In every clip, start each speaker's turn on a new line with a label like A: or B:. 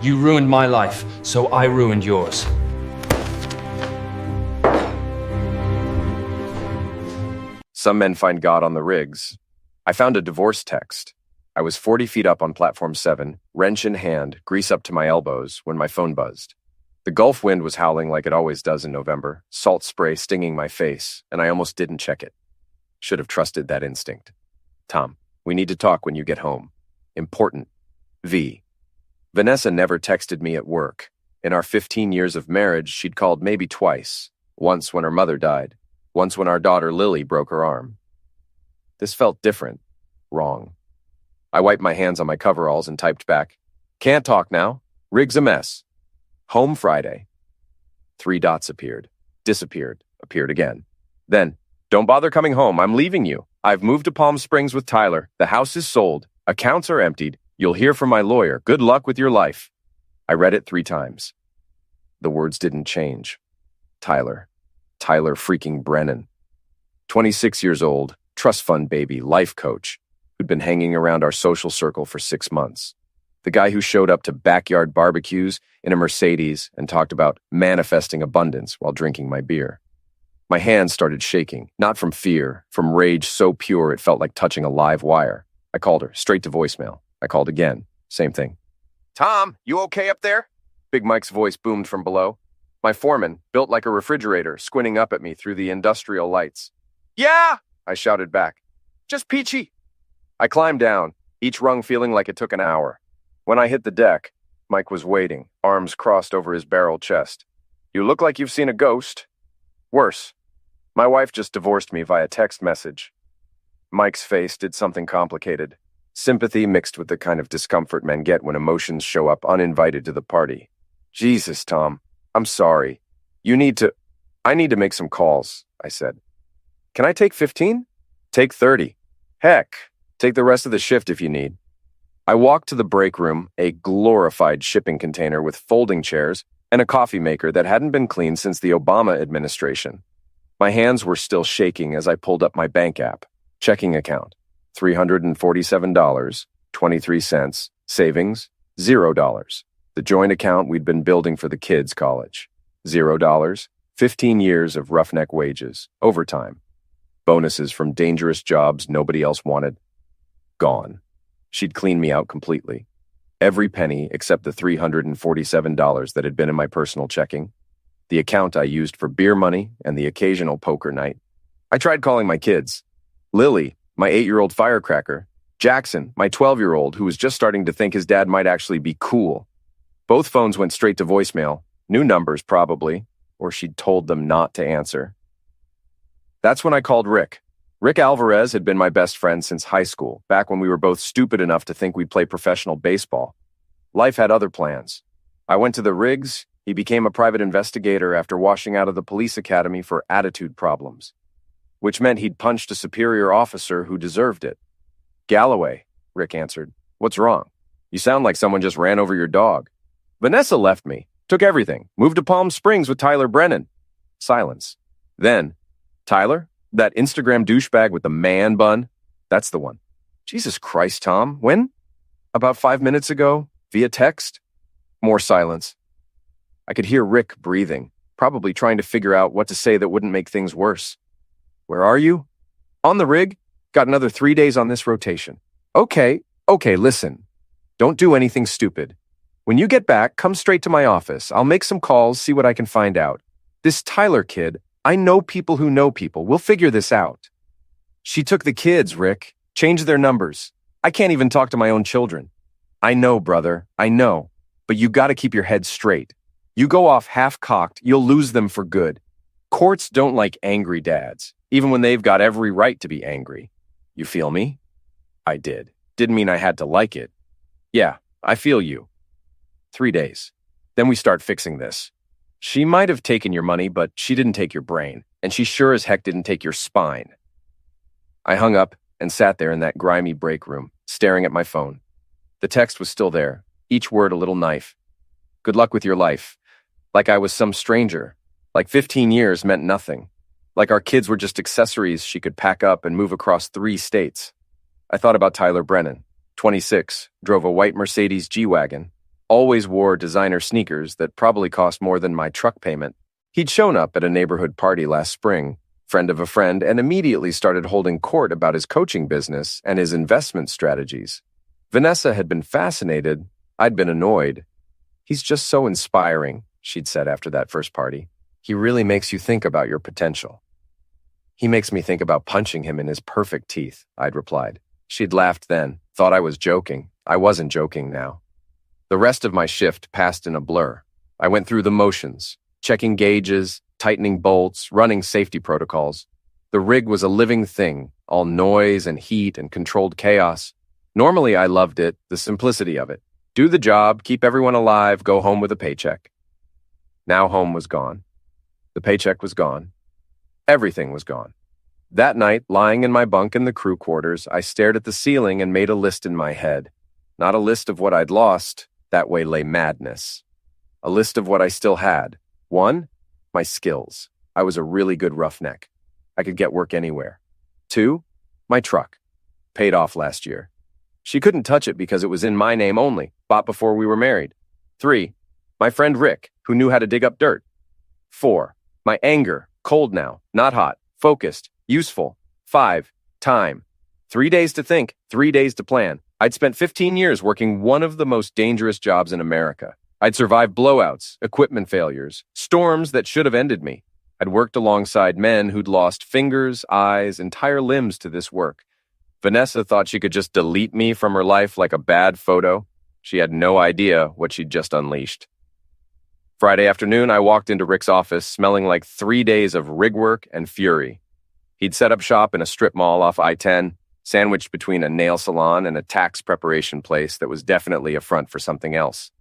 A: You ruined my life, so I ruined yours.
B: Some men find God on the rigs. I found a divorce text. I was 40 feet up on platform 7, wrench in hand, grease up to my elbows, when my phone buzzed. The Gulf wind was howling like it always does in November, salt spray stinging my face, and I almost didn't check it. Should have trusted that instinct. Tom, we need to talk when you get home. Important. V. Vanessa never texted me at work. In our 15 years of marriage, she'd called maybe twice. Once when her mother died. Once when our daughter Lily broke her arm. This felt different. Wrong. I wiped my hands on my coveralls and typed back, "Can't talk now. Rig's a mess. Home Friday." 3 dots appeared. Disappeared. Appeared again. Then, "Don't bother coming home. I'm leaving you. I've moved to Palm Springs with Tyler. The house is sold. Accounts are emptied. You'll hear from my lawyer. Good luck with your life." I read it 3 times. The words didn't change. Tyler. Tyler freaking Brennan. 26 years old, trust fund baby, life coach, who'd been hanging around our social circle for 6 months. The guy who showed up to backyard barbecues in a Mercedes and talked about manifesting abundance while drinking my beer. My hands started shaking, not from fear, from rage so pure it felt like touching a live wire. I called her, straight to voicemail. I called again. Same thing. "Tom, you okay up there?" Big Mike's voice boomed from below. My foreman, built like a refrigerator, squinting up at me through the industrial lights. "Yeah!" I shouted back. "Just peachy." I climbed down, each rung feeling like it took an hour. When I hit the deck, Mike was waiting, arms crossed over his barrel chest. "You look like you've seen a ghost." "Worse. My wife just divorced me via text message." Mike's face did something complicated. Sympathy mixed with the kind of discomfort men get when emotions show up uninvited to the party. "Jesus, Tom. I'm sorry. I need to make some calls," I said. "Can I take 15? Take 30. Heck, take the rest of the shift if you need." I walked to the break room, a glorified shipping container with folding chairs and a coffee maker that hadn't been cleaned since the Obama administration. My hands were still shaking as I pulled up my bank app. Checking account, $347.23. Savings, $0. The joint account we'd been building for the kids' college. $0. 15 years of roughneck wages, overtime. Bonuses from dangerous jobs nobody else wanted. Gone. She'd cleaned me out completely. Every penny except the $347 that had been in my personal checking. The account I used for beer money and the occasional poker night. I tried calling my kids. Lily, my 8-year-old firecracker. Jackson, my 12-year-old who was just starting to think his dad might actually be cool. Both phones went straight to voicemail. New numbers, probably. Or she'd told them not to answer. That's when I called Rick. Rick Alvarez had been my best friend since high school, back when we were both stupid enough to think we'd play professional baseball. Life had other plans. I went to the rigs. He became a private investigator after washing out of the police academy for attitude problems, which meant he'd punched a superior officer who deserved it. "Galloway," Rick answered. "What's wrong? You sound like someone just ran over your dog." "Vanessa left me, took everything, moved to Palm Springs with Tyler Brennan." Silence. Then, "Tyler? That Instagram douchebag with the man bun? That's the one." "Jesus Christ, Tom. When?" "About 5 minutes ago, via text." More silence. I could hear Rick breathing, probably trying to figure out what to say that wouldn't make things worse. "Where are you?" "On the rig. Got another 3 days on this rotation." Okay, listen. Don't do anything stupid. When you get back, come straight to my office. I'll make some calls, see what I can find out. This Tyler kid, I know people who know people. We'll figure this out." "She took the kids, Rick. Changed their numbers. I can't even talk to my own children." "I know, brother. I know. But you gotta keep your head straight. You go off half-cocked, you'll lose them for good. Courts don't like angry dads, even when they've got every right to be angry. You feel me?" I did. Didn't mean I had to like it. "Yeah, I feel you." 3 days. Then we start fixing this. She might have taken your money, but she didn't take your brain, and she sure as heck didn't take your spine. I hung up and sat there in that grimy break room, staring at my phone. The text was still there, each word a little knife. "Good luck with your life." Like I was some stranger. Like 15 years meant nothing. Like our kids were just accessories she could pack up and move across 3 states. I thought about Tyler Brennan, 26, drove a white Mercedes G-Wagon. Always wore designer sneakers that probably cost more than my truck payment. He'd shown up at a neighborhood party last spring, friend of a friend, and immediately started holding court about his coaching business and his investment strategies. Vanessa had been fascinated. I'd been annoyed. "He's just so inspiring," she'd said after that first party. "He really makes you think about your potential." "He makes me think about punching him in his perfect teeth," I'd replied. She'd laughed then, thought I was joking. I wasn't joking now. The rest of my shift passed in a blur. I went through the motions, checking gauges, tightening bolts, running safety protocols. The rig was a living thing, all noise and heat and controlled chaos. Normally I loved it, the simplicity of it. Do the job, keep everyone alive, go home with a paycheck. Now home was gone. The paycheck was gone. Everything was gone. That night, lying in my bunk in the crew quarters, I stared at the ceiling and made a list in my head. Not a list of what I'd lost, that way lay madness. A list of what I still had. 1, my skills. I was a really good roughneck. I could get work anywhere. 2, my truck. Paid off last year. She couldn't touch it because it was in my name only, bought before we were married. 3, my friend Rick, who knew how to dig up dirt. 4, my anger, cold now, not hot, focused, useful. 5, time. 3 days to think, 3 days to plan. I'd spent 15 years working one of the most dangerous jobs in America. I'd survived blowouts, equipment failures, storms that should have ended me. I'd worked alongside men who'd lost fingers, eyes, entire limbs to this work. Vanessa thought she could just delete me from her life like a bad photo. She had no idea what she'd just unleashed. Friday afternoon, I walked into Rick's office smelling like 3 days of rig work and fury. He'd set up shop in a strip mall off I-10, sandwiched between a nail salon and a tax preparation place that was definitely a front for something else.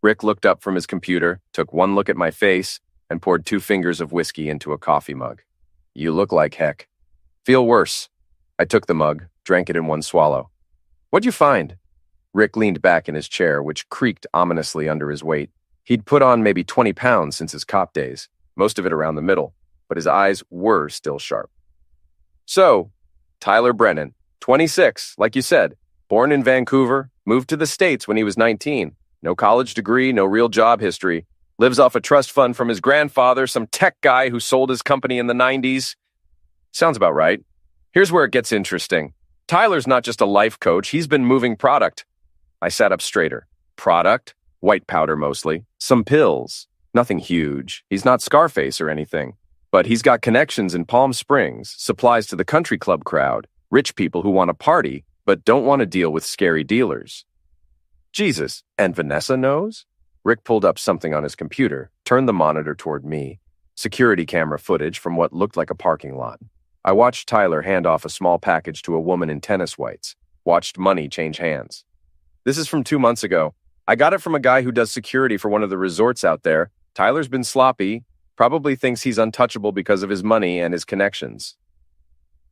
B: Rick looked up from his computer, took one look at my face, and poured 2 fingers of whiskey into a coffee mug. "You look like heck." "Feel worse." I took the mug, drank it in one swallow. "What'd you find?" Rick leaned back in his chair, which creaked ominously under his weight. He'd put on maybe 20 pounds since his cop days, most of it around the middle, but his eyes were still sharp. "So, Tyler Brennan, 26, like you said, born in Vancouver, moved to the States when he was 19. No college degree, no real job history. Lives off a trust fund from his grandfather, some tech guy who sold his company in the 90s. Sounds about right. Here's where it gets interesting. Tyler's not just a life coach, he's been moving product." I sat up straighter. "Product? White powder mostly. Some pills. Nothing huge. He's not Scarface or anything. But he's got connections in Palm Springs, supplies to the country club crowd, rich people who want to party, but don't want to deal with scary dealers." "Jesus, and Vanessa knows?" Rick pulled up something on his computer, turned the monitor toward me. Security camera footage from what looked like a parking lot. I watched Tyler hand off a small package to a woman in tennis whites, watched money change hands. "This is from 2 months ago. I got it from a guy who does security for one of the resorts out there. Tyler's been sloppy, probably thinks he's untouchable because of his money and his connections."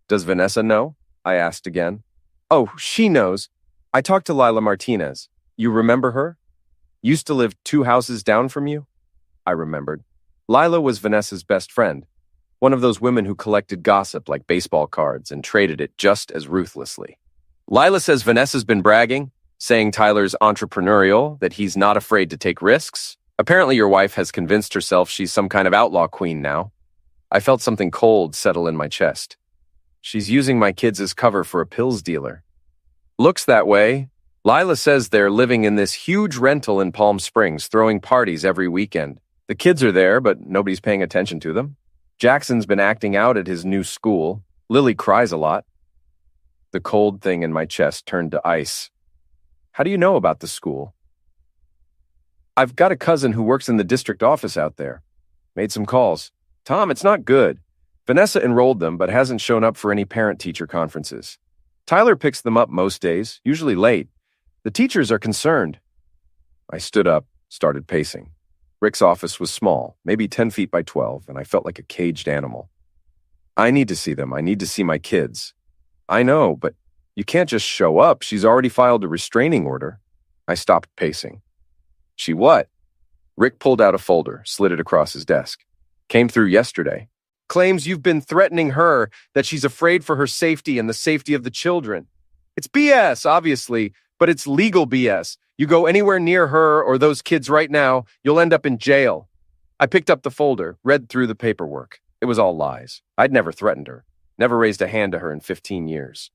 B: "Does Vanessa know?" I asked again. "Oh, she knows. I talked to Lila Martinez. You remember her? Used to live 2 houses down from you?" I remembered. Lila was Vanessa's best friend, one of those women who collected gossip like baseball cards and traded it just as ruthlessly. "Lila says Vanessa's been bragging, saying Tyler's entrepreneurial, that he's not afraid to take risks. Apparently your wife has convinced herself she's some kind of outlaw queen now." I felt something cold settle in my chest. "She's using my kids as cover for a pills dealer." "Looks that way. Lila says they're living in this huge rental in Palm Springs, throwing parties every weekend. The kids are there, but nobody's paying attention to them. Jackson's been acting out at his new school. Lily cries a lot." The cold thing in my chest turned to ice. "How do you know about the school?" "I've got a cousin who works in the district office out there. Made some calls. Tom, it's not good. Vanessa enrolled them, but hasn't shown up for any parent-teacher conferences. Tyler picks them up most days, usually late. The teachers are concerned." I stood up, started pacing. Rick's office was small, maybe 10 feet by 12, and I felt like a caged animal. "I need to see them. I need to see my kids." "I know, but you can't just show up. She's already filed a restraining order." I stopped pacing. "She what?" Rick pulled out a folder, slid it across his desk. "Came through yesterday. Claims you've been threatening her, that she's afraid for her safety and the safety of the children. It's BS, obviously, but it's legal BS. You go anywhere near her or those kids right now, you'll end up in jail. I picked up the folder, read through the paperwork. It was all lies. I'd never threatened her, never raised a hand to her in 15 years.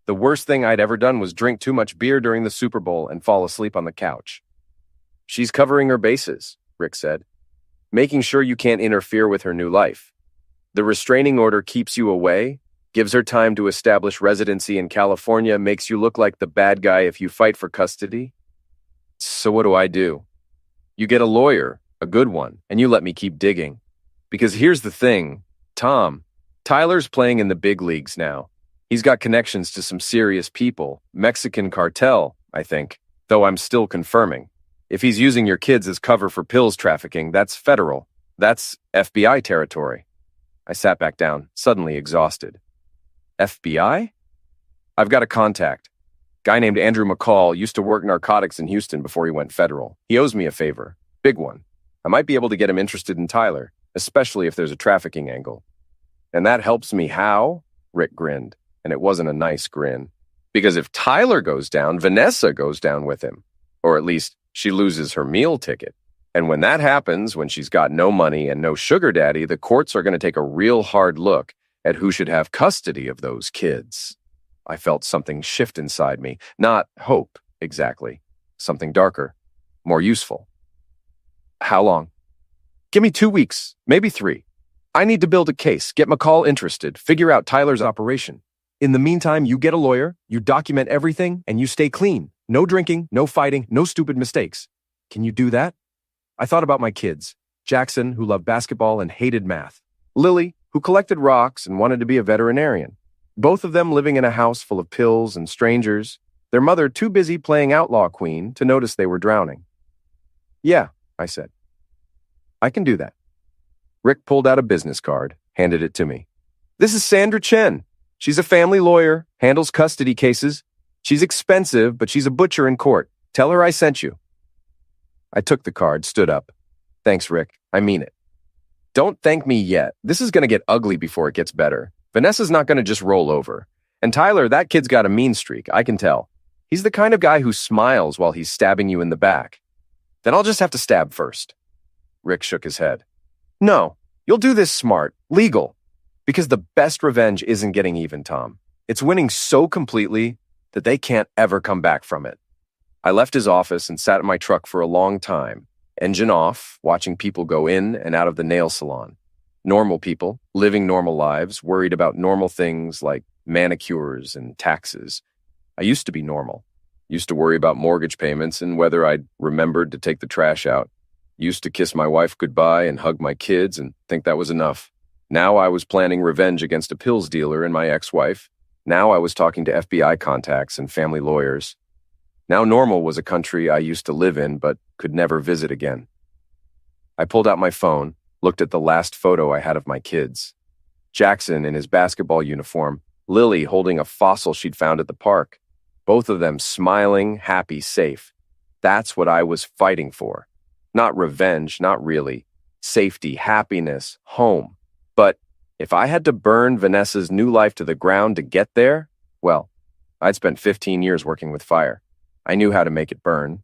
B: The worst thing I'd ever done was drink too much beer during the Super Bowl and fall asleep on the couch. She's covering her bases, Rick said, making sure you can't interfere with her new life. The restraining order keeps you away, gives her time to establish residency in California, makes you look like the bad guy if you fight for custody. So what do? You get a lawyer, a good one, and you let me keep digging. Because here's the thing, Tom, Tyler's playing in the big leagues now. He's got connections to some serious people, Mexican cartel, I think, though I'm still confirming. If he's using your kids as cover for pills trafficking, that's federal. That's FBI territory. I sat back down, suddenly exhausted. FBI? I've got a contact. Guy named Andrew McCall used to work narcotics in Houston before he went federal. He owes me a favor. Big one. I might be able to get him interested in Tyler, especially if there's a trafficking angle. And that helps me how? Rick grinned, and it wasn't a nice grin. Because if Tyler goes down, Vanessa goes down with him. Or at least she loses her meal ticket. And when that happens, when she's got no money and no sugar daddy, the courts are going to take a real hard look at who should have custody of those kids. I felt something shift inside me. Not hope, exactly. Something darker, more useful. How long? Give me 2 weeks, maybe 3. I need to build a case, get McCall interested, figure out Tyler's operation. In the meantime, you get a lawyer, you document everything, and you stay clean. No drinking, no fighting, no stupid mistakes. Can you do that? I thought about my kids. Jackson, who loved basketball and hated math. Lily, who collected rocks and wanted to be a veterinarian. Both of them living in a house full of pills and strangers. Their mother too busy playing outlaw queen to notice they were drowning. Yeah, I said. I can do that. Rick pulled out a business card, handed it to me. This is Sandra Chen. She's a family lawyer, handles custody cases. She's expensive, but she's a butcher in court. Tell her I sent you. I took the card, stood up. Thanks, Rick. I mean it. Don't thank me yet. This is going to get ugly before it gets better. Vanessa's not going to just roll over. And Tyler, that kid's got a mean streak, I can tell. He's the kind of guy who smiles while he's stabbing you in the back. Then I'll just have to stab first. Rick shook his head. No, you'll do this smart, legal. Because the best revenge isn't getting even, Tom. It's winning so completely that they can't ever come back from it. I left his office and sat in my truck for a long time, engine off, watching people go in and out of the nail salon. Normal people, living normal lives, worried about normal things like manicures and taxes. I used to be normal. Used to worry about mortgage payments and whether I'd remembered to take the trash out. Used to kiss my wife goodbye and hug my kids and think that was enough. Now I was planning revenge against a pills dealer and my ex-wife. Now I was talking to FBI contacts and family lawyers. Now normal was a country I used to live in but could never visit again. I pulled out my phone, looked at the last photo I had of my kids. Jackson in his basketball uniform, Lily holding a fossil she'd found at the park. Both of them smiling, happy, safe. That's what I was fighting for. Not revenge, not really. Safety, happiness, home. But if I had to burn Vanessa's new life to the ground to get there, well, I'd spent 15 years working with fire. I knew how to make it burn.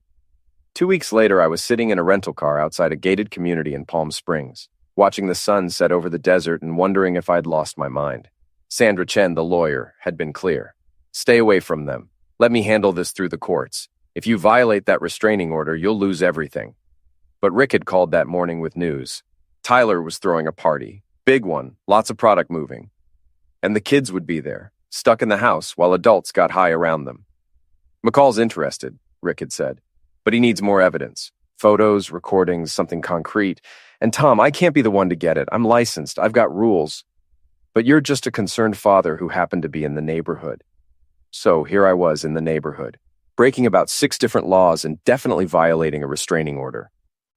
B: 2 weeks later, I was sitting in a rental car outside a gated community in Palm Springs, watching the sun set over the desert and wondering if I'd lost my mind. Sandra Chen, the lawyer, had been clear. Stay away from them. Let me handle this through the courts. If you violate that restraining order, you'll lose everything. But Rick had called that morning with news. Tyler was throwing a party. Big one, lots of product moving. And the kids would be there, stuck in the house while adults got high around them. McCall's interested, Rick had said, but he needs more evidence. Photos, recordings, something concrete. And Tom, I can't be the one to get it. I'm licensed. I've got rules. But you're just a concerned father who happened to be in the neighborhood. So here I was in the neighborhood, breaking about 6 different laws and definitely violating a restraining order.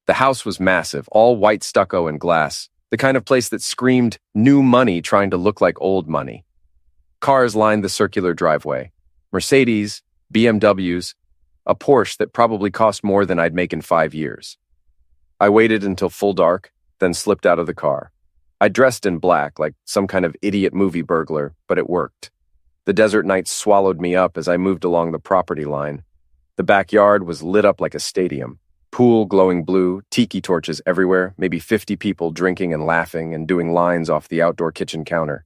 B: The house was massive, all white stucco and glass, the kind of place that screamed new money trying to look like old money. Cars lined the circular driveway. Mercedes, BMWs, a Porsche that probably cost more than I'd make in 5 years. I waited until full dark, then slipped out of the car. I dressed in black like some kind of idiot movie burglar, but it worked. The desert night swallowed me up as I moved along the property line. The The backyard was lit up like a stadium. Pool glowing blue, tiki torches everywhere, maybe 50 people drinking and laughing and doing lines off the outdoor kitchen counter.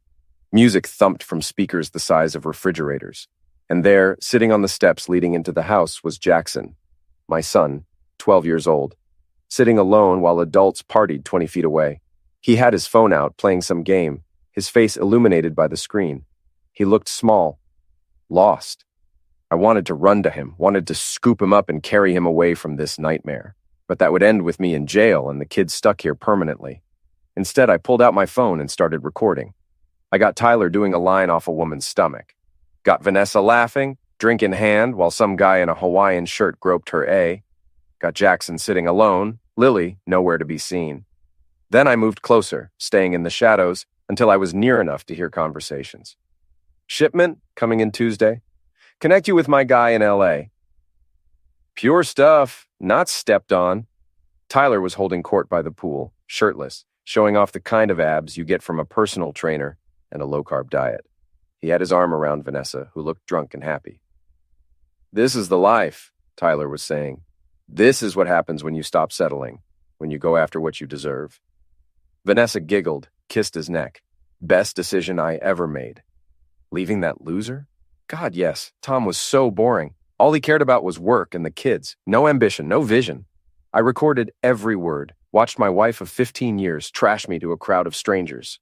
B: Music thumped from speakers the size of refrigerators. And there, sitting on the steps leading into the house, was Jackson, my son, 12 years old, sitting alone while adults partied 20 feet away. He had his phone out, playing some game, his face illuminated by the screen. He looked small, lost. I wanted to run to him, wanted to scoop him up and carry him away from this nightmare. But that would end with me in jail and the kid stuck here permanently. Instead, I pulled out my phone and started recording. I got Tyler doing a line off a woman's stomach. Got Vanessa laughing, drink in hand, while some guy in a Hawaiian shirt groped her A. Got Jackson sitting alone, Lily nowhere to be seen. Then I moved closer, staying in the shadows, until I was near enough to hear conversations. Shipment coming in Tuesday. Connect you with my guy in LA. Pure stuff, not stepped on. Tyler was holding court by the pool, shirtless, showing off the kind of abs you get from a personal trainer and a low-carb diet. He had his arm around Vanessa, who looked drunk and happy. This is the life, Tyler was saying. This is what happens when you stop settling, when you go after what you deserve. Vanessa giggled, kissed his neck. Best decision I ever made. Leaving that loser? God, yes. Tom was so boring. All he cared about was work and the kids. No ambition, no vision. I recorded every word, watched my wife of 15 years trash me to a crowd of strangers.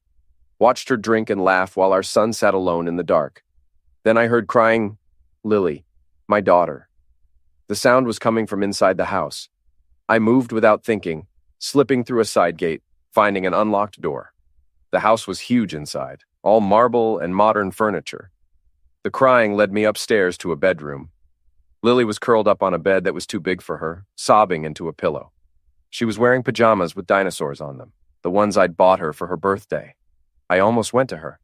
B: Watched her drink and laugh while our son sat alone in the dark. Then I heard crying, Lily, my daughter. The sound was coming from inside the house. I moved without thinking, slipping through a side gate, finding an unlocked door. The house was huge inside, all marble and modern furniture. The crying led me upstairs to a bedroom. Lily was curled up on a bed that was too big for her, sobbing into a pillow. She was wearing pajamas with dinosaurs on them, the ones I'd bought her for her birthday. I almost went to her,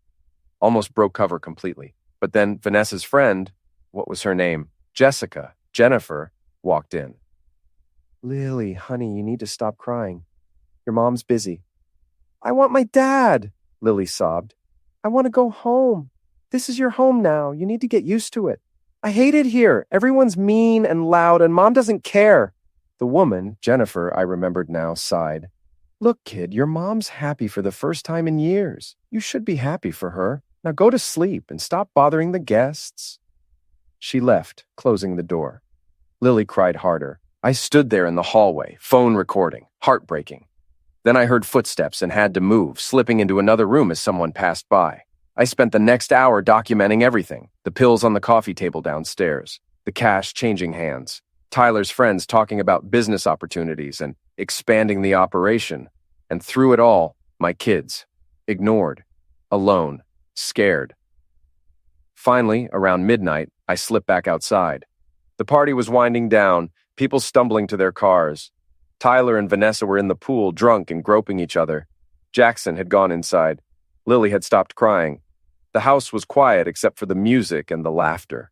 B: almost broke cover completely. But then Vanessa's friend, what was her name? Jennifer, walked in. Lily, honey, you need to stop crying. Your mom's busy. I want my dad, Lily sobbed. I want to go home. This is your home now. You need to get used to it. I hate it here. Everyone's mean and loud, and Mom doesn't care. The woman, Jennifer, I remembered now, sighed. Look, kid, your mom's happy for the first time in years. You should be happy for her. Now go to sleep and stop bothering the guests. She left, closing the door. Lily cried harder. I stood there in the hallway, phone recording, heartbreaking. Then I heard footsteps and had to move, slipping into another room as someone passed by. I spent the next hour documenting everything, the pills on the coffee table downstairs, the cash changing hands, Tyler's friends talking about business opportunities and expanding the operation, and through it all, my kids, ignored, alone, scared. Finally, around midnight, I slipped back outside. The party was winding down, people stumbling to their cars. Tyler and Vanessa were in the pool, drunk and groping each other. Jackson had gone inside. Lily had stopped crying. The house was quiet except for the music and the laughter.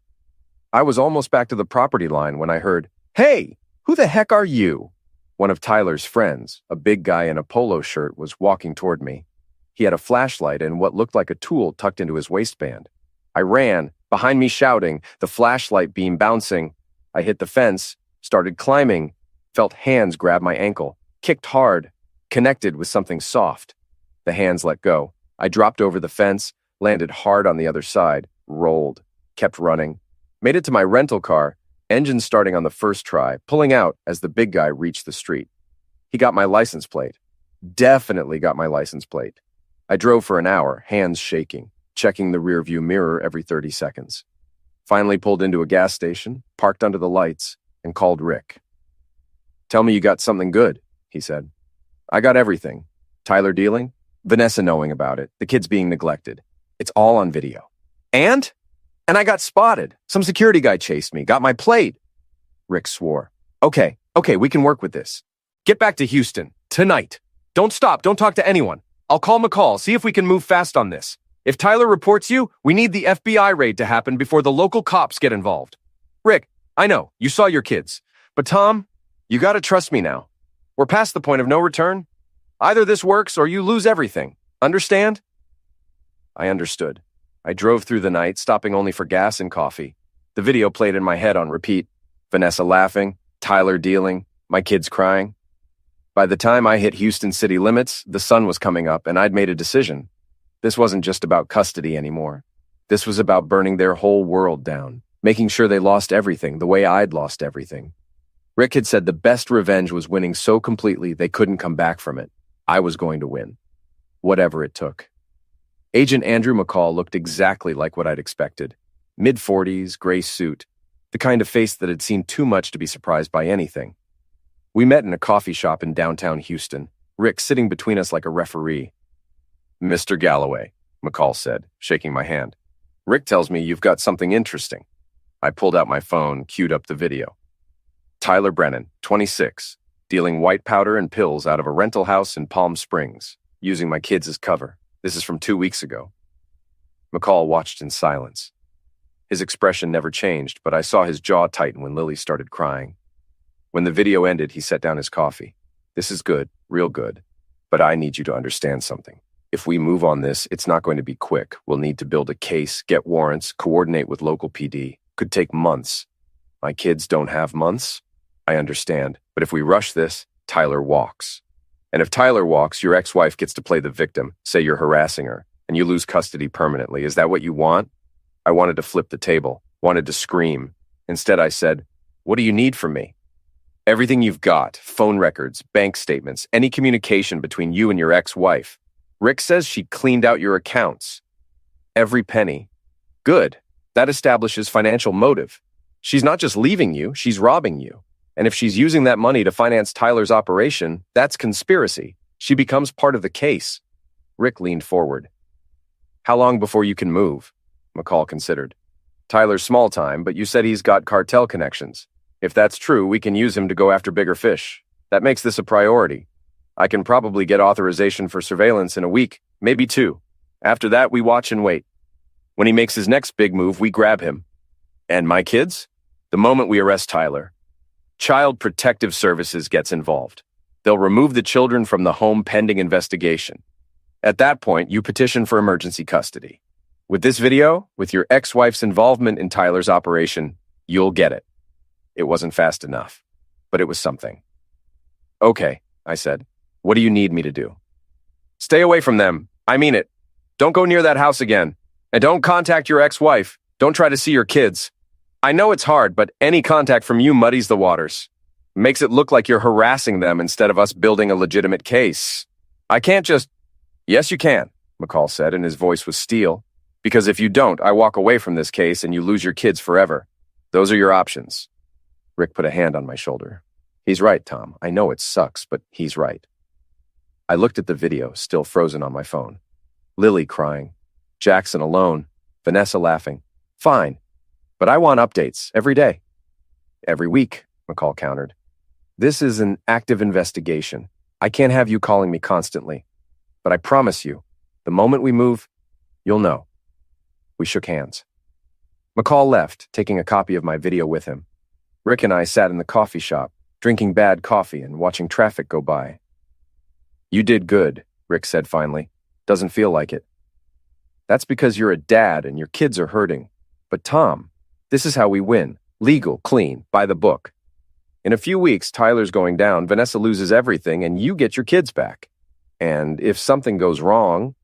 B: I was almost back to the property line when I heard, Hey, who the heck are you? One of Tyler's friends, a big guy in a polo shirt, was walking toward me. He had a flashlight and what looked like a tool tucked into his waistband. I ran, behind me shouting, the flashlight beam bouncing. I hit the fence, started climbing, felt hands grab my ankle, kicked hard, connected with something soft. The hands let go. I dropped over the fence, landed hard on the other side, rolled, kept running. Made it to my rental car, engine starting on the first try, pulling out as the big guy reached the street. He got my license plate. Definitely got my license plate. I drove for an hour, hands shaking, checking the rearview mirror every 30 seconds. Finally pulled into a gas station, parked under the lights, and called Rick. Tell me you got something good, he said. I got everything. Tyler dealing, Vanessa knowing about it, the kids being neglected. It's all on video. And I got spotted. Some security guy chased me, got my plate. Rick swore. Okay, we can work with this. Get back to Houston, tonight. Don't stop, don't talk to anyone. I'll call McCall, see if we can move fast on this. If Tyler reports you, we need the FBI raid to happen before the local cops get involved. Rick, I know, you saw your kids. But Tom, you gotta trust me now. We're past the point of no return. Either this works or you lose everything. Understand? I understood. I drove through the night, stopping only for gas and coffee. The video played in my head on repeat. Vanessa laughing, Tyler dealing, my kids crying. By the time I hit Houston city limits, the sun was coming up and I'd made a decision. This wasn't just about custody anymore. This was about burning their whole world down, making sure they lost everything the way I'd lost everything. Rick had said the best revenge was winning so completely they couldn't come back from it. I was going to win. Whatever it took. Agent Andrew McCall looked exactly like what I'd expected. Mid-40s, gray suit, the kind of face that had seen too much to be surprised by anything. We met in a coffee shop in downtown Houston, Rick sitting between us like a referee. "Mr. Galloway," McCall said, shaking my hand. "Rick tells me you've got something interesting." I pulled out my phone, queued up the video. Tyler Brennan, 26, dealing white powder and pills out of a rental house in Palm Springs, using my kids as cover. This is from 2 weeks ago. McCall watched in silence. His expression never changed, but I saw his jaw tighten when Lily started crying. When the video ended, he set down his coffee. "This is good, real good, but I need you to understand something. If we move on this, it's not going to be quick. We'll need to build a case, get warrants, coordinate with local PD. Could take months. My kids don't have months. I understand, but if we rush this, Tyler walks. And if Tyler walks, your ex-wife gets to play the victim, say you're harassing her, and you lose custody permanently. Is that what you want?" I wanted to flip the table, wanted to scream. Instead, I said, "What do you need from me?" "Everything you've got, phone records, bank statements, any communication between you and your ex-wife. Rick says she cleaned out your accounts. Every penny. Good. That establishes financial motive. She's not just leaving you, she's robbing you. And if she's using that money to finance Tyler's operation, that's conspiracy. She becomes part of the case." Rick leaned forward. "How long before you can move?" McCall considered. "Tyler's small time, but you said he's got cartel connections. If that's true, we can use him to go after bigger fish. That makes this a priority. I can probably get authorization for surveillance in a week, maybe 2. After that, we watch and wait. When he makes his next big move, we grab him. And my kids? The moment we arrest Tyler, Child Protective Services gets involved. They'll remove the children from the home pending investigation. At that point, you petition for emergency custody. With this video, with your ex-wife's involvement in Tyler's operation, you'll get it." It wasn't fast enough, but it was something. "Okay," I said. "What do you need me to do?" "Stay away from them. I mean it. Don't go near that house again. And don't contact your ex-wife. Don't try to see your kids. I know it's hard, but any contact from you muddies the waters. Makes it look like you're harassing them instead of us building a legitimate case. I can't just—" "Yes, you can," McCall said, and his voice was steel. "Because if you don't, I walk away from this case and you lose your kids forever. Those are your options." Rick put a hand on my shoulder. "He's right, Tom. I know it sucks, but he's right." I looked at the video, still frozen on my phone. Lily crying. Jackson alone. Vanessa laughing. Fine. But I want updates every day. "Every week," McCall countered. "This is an active investigation. I can't have you calling me constantly. But I promise you, the moment we move, you'll know." We shook hands. McCall left, taking a copy of my video with him. Rick and I sat in the coffee shop, drinking bad coffee and watching traffic go by. "You did good," Rick said finally. "Doesn't feel like it." "That's because you're a dad and your kids are hurting. But Tom, this is how we win. Legal, clean, by the book. In a few weeks, Tyler's going down, Vanessa loses everything, and you get your kids back. And if something goes wrong—"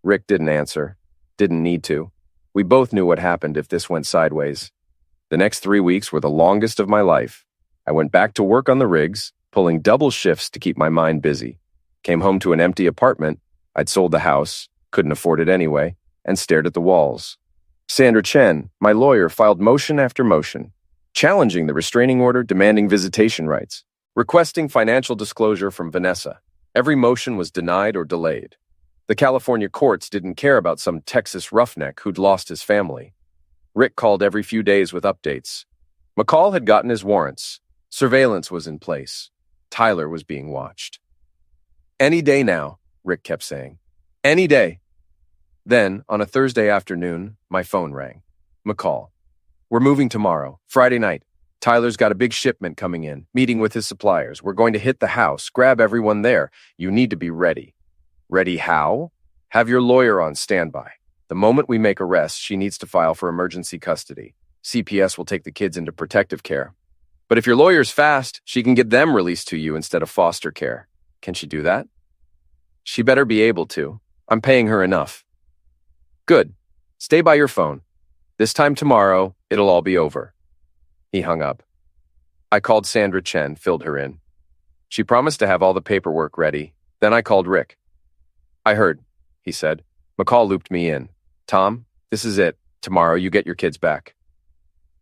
B: Rick didn't answer. Didn't need to. We both knew what happened if this went sideways. The next 3 weeks were the longest of my life. I went back to work on the rigs, pulling double shifts to keep my mind busy. Came home to an empty apartment. I'd sold the house, couldn't afford it anyway, and stared at the walls. Sandra Chen, my lawyer, filed motion after motion, challenging the restraining order, demanding visitation rights, requesting financial disclosure from Vanessa. Every motion was denied or delayed. The California courts didn't care about some Texas roughneck who'd lost his family. Rick called every few days with updates. McCall had gotten his warrants. Surveillance was in place. Tyler was being watched. "Any day now," Rick kept saying. "Any day." Then, on a Thursday afternoon, my phone rang. McCall. "We're moving tomorrow, Friday night. Tyler's got a big shipment coming in, meeting with his suppliers. We're going to hit the house, grab everyone there. You need to be ready." "Ready how?" "Have your lawyer on standby. The moment we make arrests, she needs to file for emergency custody. CPS will take the kids into protective care." But if your lawyer's fast, she can get them released to you instead of foster care. Can she do that? She better be able to. I'm paying her enough. Good. Stay by your phone. This time tomorrow, it'll all be over. He hung up. I called Sandra Chen, filled her in. She promised to have all the paperwork ready. Then I called Rick. I heard, he said. McCall looped me in. Tom, this is it. Tomorrow you get your kids back.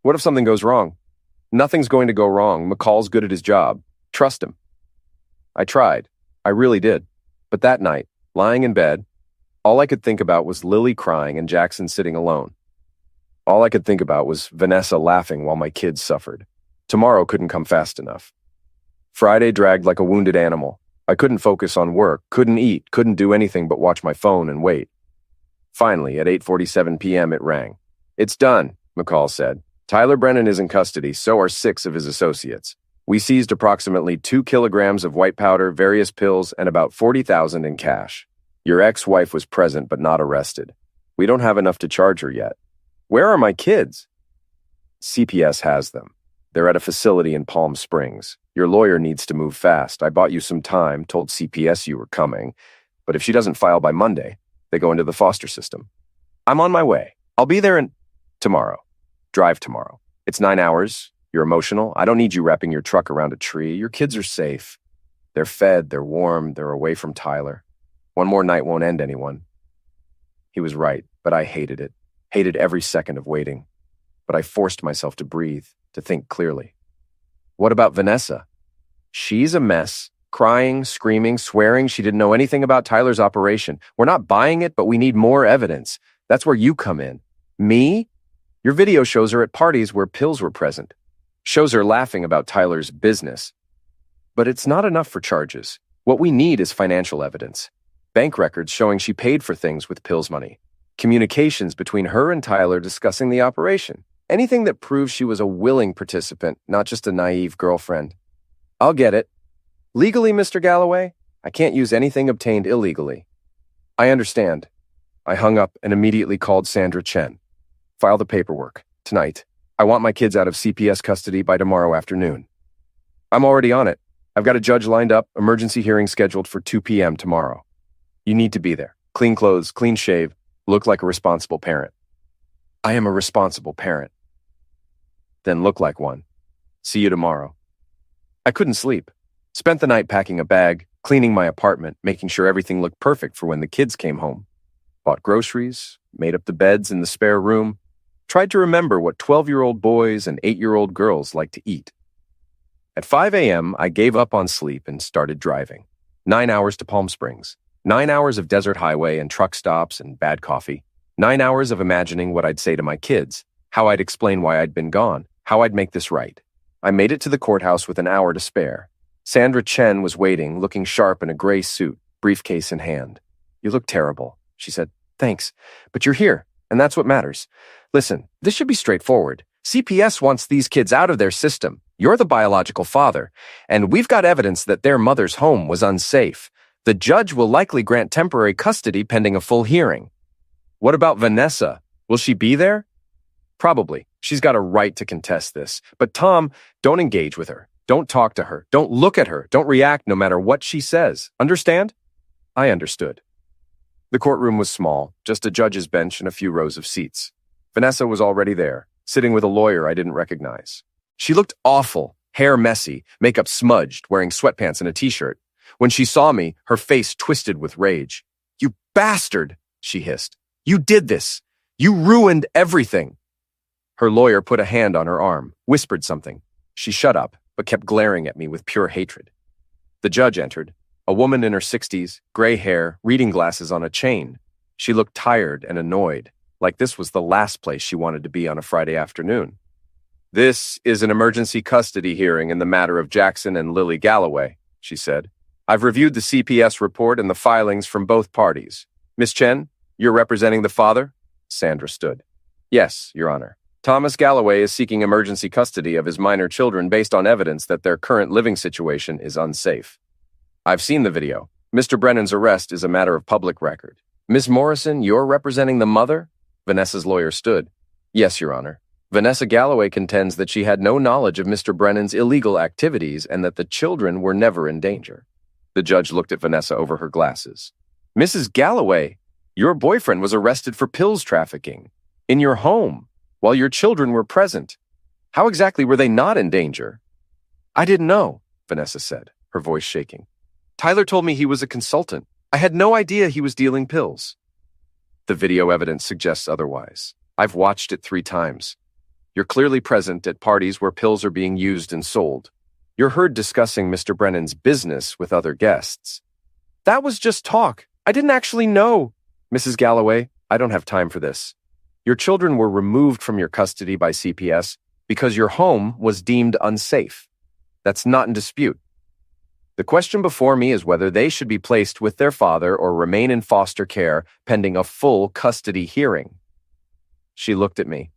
B: What if something goes wrong? Nothing's going to go wrong. McCall's good at his job. Trust him. I tried. I really did. But that night, lying in bed, all I could think about was Lily crying and Jackson sitting alone. All I could think about was Vanessa laughing while my kids suffered. Tomorrow couldn't come fast enough. Friday dragged like a wounded animal. I couldn't focus on work, couldn't eat, couldn't do anything but watch my phone and wait. Finally, at 8:47 p.m., it rang. It's done, McCall said. Tyler Brennan is in custody, so are 6 of his associates. We seized approximately 2 kilograms of white powder, various pills, and about $40,000 in cash. Your ex-wife was present but not arrested. We don't have enough to charge her yet. Where are my kids? CPS has them. They're at a facility in Palm Springs. Your lawyer needs to move fast. I bought you some time, told CPS you were coming, but if she doesn't file by Monday, they go into the foster system. I'm on my way. I'll be there tomorrow. Drive tomorrow. It's 9 hours. You're emotional. I don't need you wrapping your truck around a tree. Your kids are safe. They're fed, they're warm, they're away from Tyler. One more night won't end anyone. He was right, but I hated it. Hated every second of waiting. But I forced myself to breathe, to think clearly. What about Vanessa? She's a mess. Crying, screaming, swearing she didn't know anything about Tyler's operation. We're not buying it, but we need more evidence. That's where you come in. Me? Your video shows her at parties where pills were present. Shows her laughing about Tyler's business. But it's not enough for charges. What we need is financial evidence. Bank records showing she paid for things with pills money. Communications between her and Tyler discussing the operation. Anything that proves she was a willing participant, not just a naive girlfriend. I'll get it. Legally, Mr. Galloway, I can't use anything obtained illegally. I understand. I hung up and immediately called Sandra Chen. File the paperwork. Tonight. I want my kids out of CPS custody by tomorrow afternoon. I'm already on it. I've got a judge lined up, emergency hearing scheduled for 2 p.m. tomorrow. You need to be there. Clean clothes, clean shave, look like a responsible parent. I am a responsible parent. Then look like one. See you tomorrow. I couldn't sleep. Spent the night packing a bag, cleaning my apartment, making sure everything looked perfect for when the kids came home. Bought groceries, made up the beds in the spare room, tried to remember what 12-year-old boys and 8-year-old girls like to eat. At 5 a.m., I gave up on sleep and started driving. 9 hours to Palm Springs. 9 hours of desert highway and truck stops and bad coffee. 9 hours of imagining what I'd say to my kids, how I'd explain why I'd been gone, how I'd make this right. I made it to the courthouse with an hour to spare. Sandra Chen was waiting, looking sharp in a gray suit, briefcase in hand. You look terrible, she said. Thanks, but you're here, and that's what matters. Listen, this should be straightforward. CPS wants these kids out of their system. You're the biological father, and we've got evidence that their mother's home was unsafe. The judge will likely grant temporary custody pending a full hearing. What about Vanessa? Will she be there? Probably. She's got a right to contest this. But Tom, don't engage with her. Don't talk to her. Don't look at her. Don't react no matter what she says. Understand? I understood. The courtroom was small, just a judge's bench and a few rows of seats. Vanessa was already there, sitting with a lawyer I didn't recognize. She looked awful, hair messy, makeup smudged, wearing sweatpants and a t-shirt. When she saw me, her face twisted with rage. You bastard, she hissed. You did this. You ruined everything. Her lawyer put a hand on her arm, whispered something. She shut up, but kept glaring at me with pure hatred. The judge entered, a woman in her 60s, gray hair, reading glasses on a chain. She looked tired and annoyed, like this was the last place she wanted to be on a Friday afternoon. This is an emergency custody hearing in the matter of Jackson and Lily Galloway, she said. I've reviewed the CPS report and the filings from both parties. Miss Chen, you're representing the father? Sandra stood. Yes, Your Honor. Thomas Galloway is seeking emergency custody of his minor children based on evidence that their current living situation is unsafe. I've seen the video. Mr. Brennan's arrest is a matter of public record. Miss Morrison, you're representing the mother? Vanessa's lawyer stood. Yes, Your Honor. Vanessa Galloway contends that she had no knowledge of Mr. Brennan's illegal activities and that the children were never in danger. The judge looked at Vanessa over her glasses. Mrs. Galloway, your boyfriend was arrested for pills trafficking in your home while your children were present. How exactly were they not in danger? I didn't know, Vanessa said, her voice shaking. Tyler told me he was a consultant. I had no idea he was dealing pills. The video evidence suggests otherwise. I've watched it 3 times. You're clearly present at parties where pills are being used and sold. You're heard discussing Mr. Brennan's business with other guests. That was just talk. I didn't actually know. Mrs. Galloway, I don't have time for this. Your children were removed from your custody by CPS because your home was deemed unsafe. That's not in dispute. The question before me is whether they should be placed with their father or remain in foster care pending a full custody hearing. She looked at me.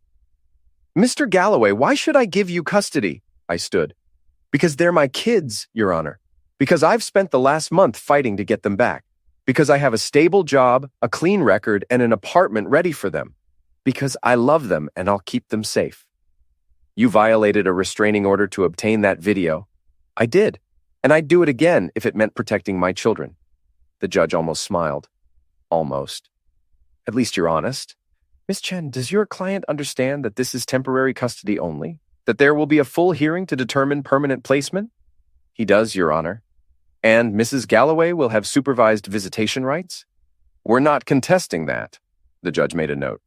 B: Mr. Galloway, why should I give you custody? I stood. Because they're my kids, Your Honor. Because I've spent the last month fighting to get them back. Because I have a stable job, a clean record, and an apartment ready for them. Because I love them and I'll keep them safe. You violated a restraining order to obtain that video. I did. And I'd do it again if it meant protecting my children. The judge almost smiled. Almost. At least you're honest. Miss Chen, does your client understand that this is temporary custody only? That there will be a full hearing to determine permanent placement? He does, Your Honor. And Mrs. Galloway will have supervised visitation rights? We're not contesting that. The judge made a note.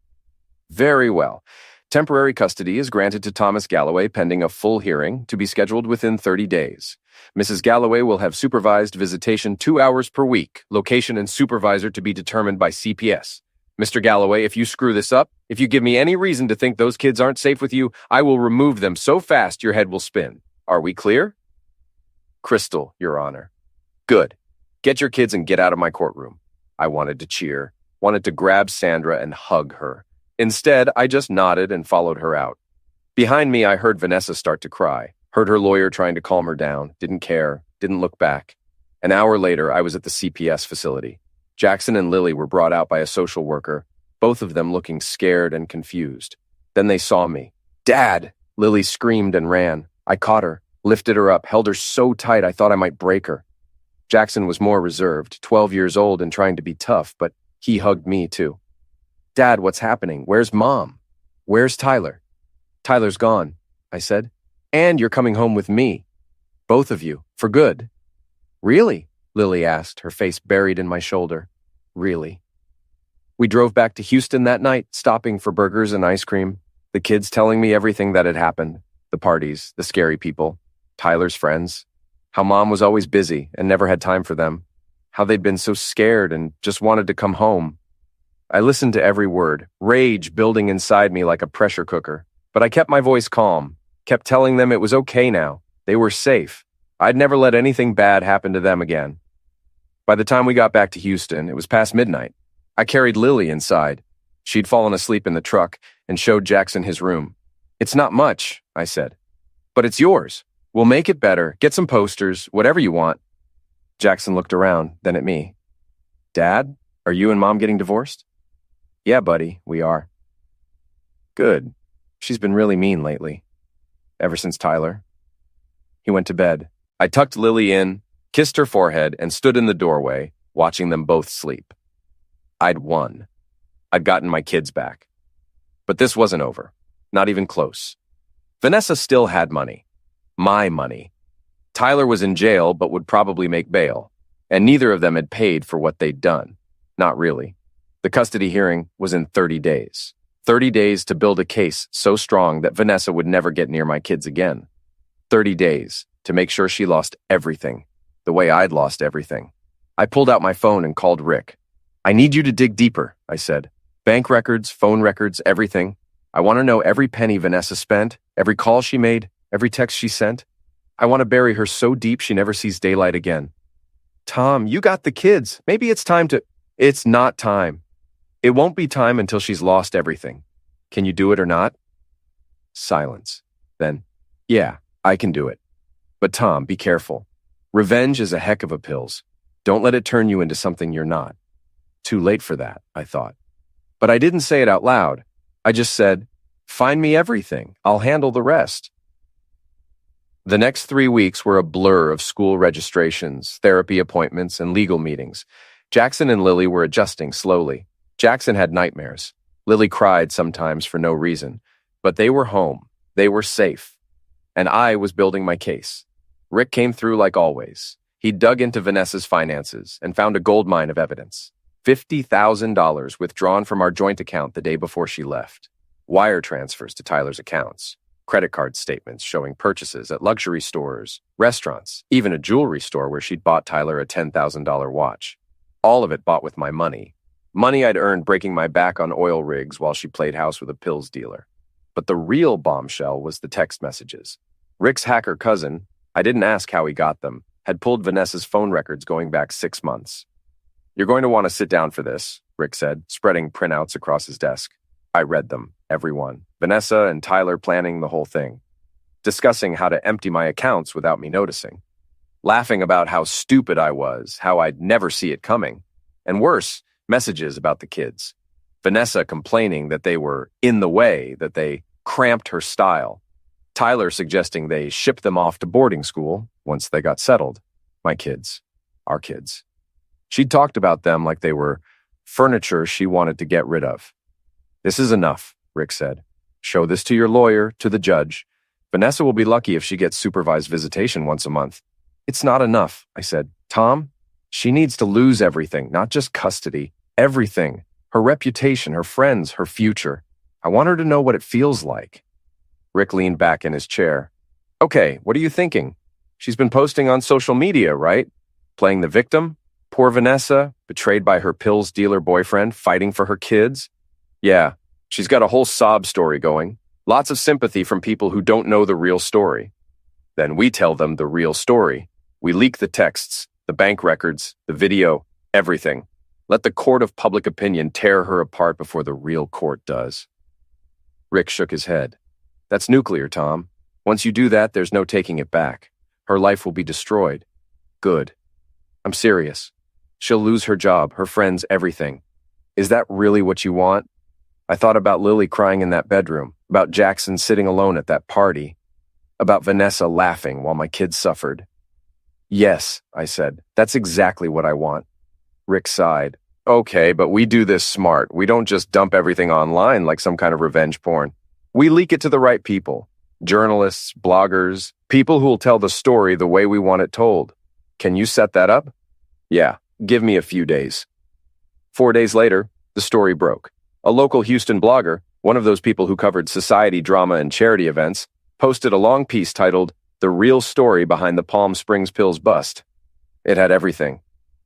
B: Very well. Temporary custody is granted to Thomas Galloway pending a full hearing to be scheduled within 30 days. Mrs. Galloway will have supervised visitation 2 hours per week, location and supervisor to be determined by CPS. Mr. Galloway, if you screw this up, if you give me any reason to think those kids aren't safe with you, I will remove them so fast your head will spin. Are we clear? Crystal, Your Honor. Good. Get your kids and get out of my courtroom. I wanted to cheer, wanted to grab Sandra and hug her. Instead, I just nodded and followed her out. Behind me, I heard Vanessa start to cry, heard her lawyer trying to calm her down, didn't care, didn't look back. An hour later, I was at the CPS facility. Jackson and Lily were brought out by a social worker, both of them looking scared and confused. Then they saw me. Dad! Lily screamed and ran. I caught her, lifted her up, held her so tight I thought I might break her. Jackson was more reserved, 12 years old and trying to be tough, but he hugged me too. Dad, what's happening? Where's Mom? Where's Tyler? Tyler's gone, I said. And you're coming home with me. Both of you, for good. Really? Lily asked, her face buried in my shoulder. Really? We drove back to Houston that night, stopping for burgers and ice cream. The kids telling me everything that had happened. The parties, the scary people, Tyler's friends. How Mom was always busy and never had time for them. How they'd been so scared and just wanted to come home. I listened to every word, rage building inside me like a pressure cooker. But I kept my voice calm, kept telling them it was okay now. They were safe. I'd never let anything bad happen to them again. By the time we got back to Houston, it was past midnight. I carried Lily inside. She'd fallen asleep in the truck and showed Jackson his room. It's not much, I said. But it's yours. We'll make it better, get some posters, whatever you want. Jackson looked around, then at me. Dad, are you and Mom getting divorced? Yeah, buddy, we are. Good. She's been really mean lately. Ever since Tyler. He went to bed. I tucked Lily in, kissed her forehead, and stood in the doorway, watching them both sleep. I'd won. I'd gotten my kids back. But this wasn't over. Not even close. Vanessa still had money. My money. Tyler was in jail but would probably make bail. And neither of them had paid for what they'd done. Not really. The custody hearing was in 30 days. 30 days to build a case so strong that Vanessa would never get near my kids again. 30 days to make sure she lost everything, the way I'd lost everything. I pulled out my phone and called Rick. I need you to dig deeper, I said. Bank records, phone records, everything. I want to know every penny Vanessa spent, every call she made, every text she sent. I want to bury her so deep she never sees daylight again. Tom, you got the kids. Maybe it's time to... It's not time. It won't be time until she's lost everything. Can you do it or not? Silence. Then, yeah, I can do it. But Tom, be careful. Revenge is a heck of a pills. Don't let it turn you into something you're not. Too late for that, I thought. But I didn't say it out loud. I just said, Find me everything. I'll handle the rest. The next 3 weeks were a blur of school registrations, therapy appointments, and legal meetings. Jackson and Lily were adjusting slowly. Jackson had nightmares. Lily cried sometimes for no reason. But they were home. They were safe. And I was building my case. Rick came through like always. He dug into Vanessa's finances and found a goldmine of evidence. $50,000 withdrawn from our joint account the day before she left. Wire transfers to Tyler's accounts. Credit card statements showing purchases at luxury stores, restaurants, even a jewelry store where she'd bought Tyler a $10,000 watch. All of it bought with my money. Money I'd earned breaking my back on oil rigs while she played house with a pills dealer. But the real bombshell was the text messages. Rick's hacker cousin, I didn't ask how he got them, had pulled Vanessa's phone records going back 6 months. You're going to want to sit down for this, Rick said, spreading printouts across his desk. I read them, every one. Vanessa and Tyler planning the whole thing. Discussing how to empty my accounts without me noticing. Laughing about how stupid I was, how I'd never see it coming. And worse, messages about the kids. Vanessa complaining that they were in the way, that they cramped her style. Tyler suggesting they ship them off to boarding school once they got settled. My kids. Our kids. She'd talked about them like they were furniture she wanted to get rid of. This is enough, Rick said. Show this to your lawyer, to the judge. Vanessa will be lucky if she gets supervised visitation once a month. It's not enough, I said. Tom, she needs to lose everything, not just custody. Everything. Her reputation, her friends, her future. I want her to know what it feels like. Rick leaned back in his chair. Okay, what are you thinking? She's been posting on social media, right? Playing the victim? Poor Vanessa, betrayed by her pills dealer boyfriend, fighting for her kids? Yeah, she's got a whole sob story going. Lots of sympathy from people who don't know the real story. Then we tell them the real story. We leak the texts, the bank records, the video, everything. Let the court of public opinion tear her apart before the real court does. Rick shook his head. That's nuclear, Tom. Once you do that, there's no taking it back. Her life will be destroyed. Good. I'm serious. She'll lose her job, her friends, everything. Is that really what you want? I thought about Lily crying in that bedroom, about Jackson sitting alone at that party, about Vanessa laughing while my kids suffered. Yes, I said, that's exactly what I want. Rick sighed. Okay, but we do this smart. We don't just dump everything online like some kind of revenge porn. We leak it to the right people. Journalists, bloggers, people who'll tell the story the way we want it told. Can you set that up? Yeah, give me a few days. 4 days later, the story broke. A local Houston blogger, one of those people who covered society drama and charity events, posted a long piece titled, The Real Story Behind the Palm Springs Pills Bust. It had everything.